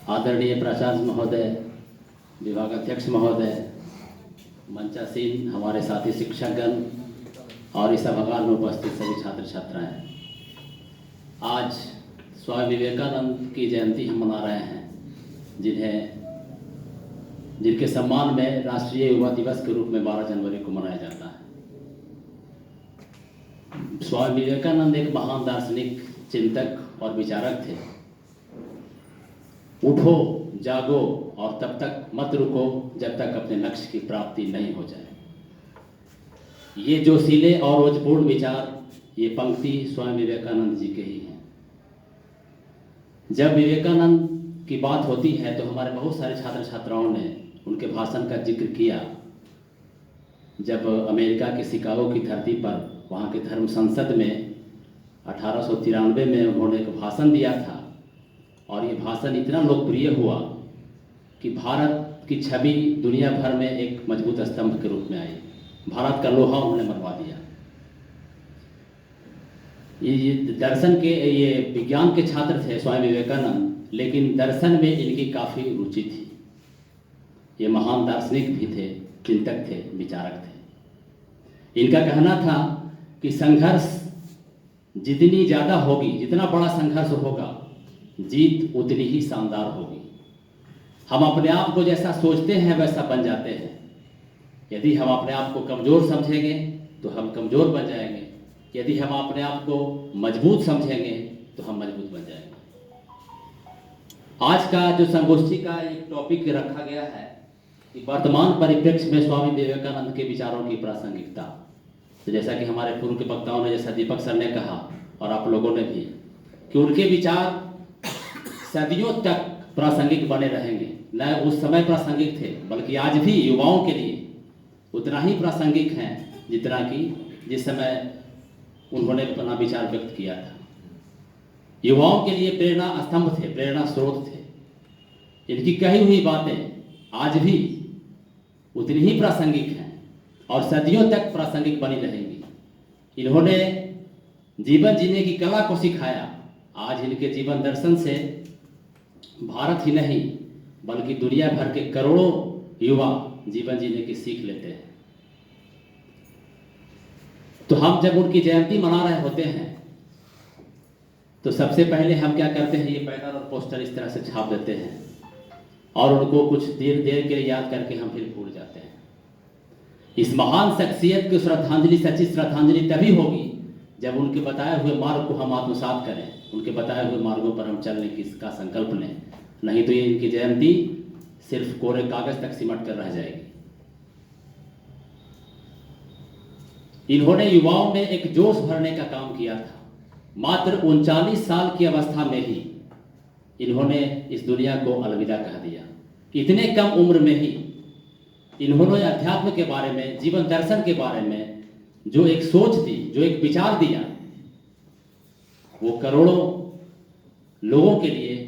आदरणीय प्राचार्य महोदय, विभागाध्यक्ष महोदय, मंचासीन हमारे साथी शिक्षकगण और इस सभागार में उपस्थित सभी छात्र छात्राएं, आज स्वामी विवेकानंद की जयंती हम मना रहे हैं, जिनके सम्मान में राष्ट्रीय युवा दिवस के रूप में 12 जनवरी को मनाया जाता है। स्वामी विवेकानंद एक महान दार्शनिक, चिंतक और विचारक थे। उठो, जागो और तब तक मत रुको जब तक अपने लक्ष्य की प्राप्ति नहीं हो जाए। ये जोशीले और रोचपूर्ण विचार, ये पंक्ति स्वामी विवेकानंद जी के ही हैं। जब विवेकानंद की बात होती है तो हमारे बहुत सारे छात्र छात्राओं ने उनके भाषण का जिक्र किया। जब अमेरिका के शिकागो की धरती पर वहाँ के धर्म संसद में 1893 में उन्होंने एक भाषण दिया था, और ये भाषण इतना लोकप्रिय हुआ कि भारत की छवि दुनिया भर में एक मजबूत स्तंभ के रूप में आई। भारत का लोहा उन्होंने मनवा दिया। ये दर्शन के, ये विज्ञान के छात्र थे स्वामी विवेकानंद, लेकिन दर्शन में इनकी काफ़ी रुचि थी। ये महान दार्शनिक भी थे, चिंतक थे, विचारक थे। इनका कहना था कि संघर्ष जितनी ज़्यादा होगी, जितना बड़ा संघर्ष होगा, जीत उतनी ही शानदार होगी। हम अपने आप को जैसा सोचते हैं वैसा बन जाते हैं। यदि हम अपने आप को कमज़ोर समझेंगे तो हम कमज़ोर बन जाएंगे। यदि हम अपने आप को मजबूत समझेंगे तो हम मजबूत बन जाएंगे। आज का जो संगोष्ठी का एक टॉपिक रखा गया है कि वर्तमान परिप्रेक्ष्य में स्वामी विवेकानंद के विचारों की प्रासंगिकता। तो जैसा कि हमारे पूर्व के वक्ताओं ने, जैसा दीपक सर ने कहा और आप लोगों ने भी, कि उनके विचार सदियों तक प्रासंगिक बने रहेंगे। न उस समय प्रासंगिक थे, बल्कि आज भी युवाओं के लिए उतना ही प्रासंगिक हैं जितना कि जिस समय उन्होंने अपना विचार व्यक्त किया था। युवाओं के लिए प्रेरणा स्तंभ थे, प्रेरणा स्रोत थे। इनकी कही हुई बातें आज भी उतनी ही प्रासंगिक हैं और सदियों तक प्रासंगिक बनी रहेंगी। इन्होंने जीवन जीने की कला को सिखाया। आज इनके जीवन दर्शन से भारत ही नहीं बल्कि दुनिया भर के करोड़ों युवा जीवन जीने की सीख लेते हैं। तो हम जब उनकी जयंती मना रहे होते हैं तो सबसे पहले हम क्या करते हैं, ये बैनर और पोस्टर इस तरह से छाप देते हैं और उनको कुछ देर के लिए याद करके हम फिर भूल जाते हैं। इस महान शख्सियत की श्रद्धांजलि, सच्ची श्रद्धांजलि तभी होगी जब उनके बताए हुए मार्ग को हम आत्मसात करें, उनके बताए हुए मार्गों पर हम चलने की इसका संकल्प लें। नहीं तो ये इनकी जयंती सिर्फ कोरे कागज तक सिमट कर रह जाएगी। इन्होंने युवाओं में एक जोश भरने का काम किया था। मात्र 39 साल की अवस्था में ही इन्होंने इस दुनिया को अलविदा कह दिया। इतने कम उम्र में ही इन्होंने अध्यात्म के बारे में, जीवन दर्शन के बारे में जो एक सोच दी, जो एक विचार दिया, वो करोड़ों लोगों के लिए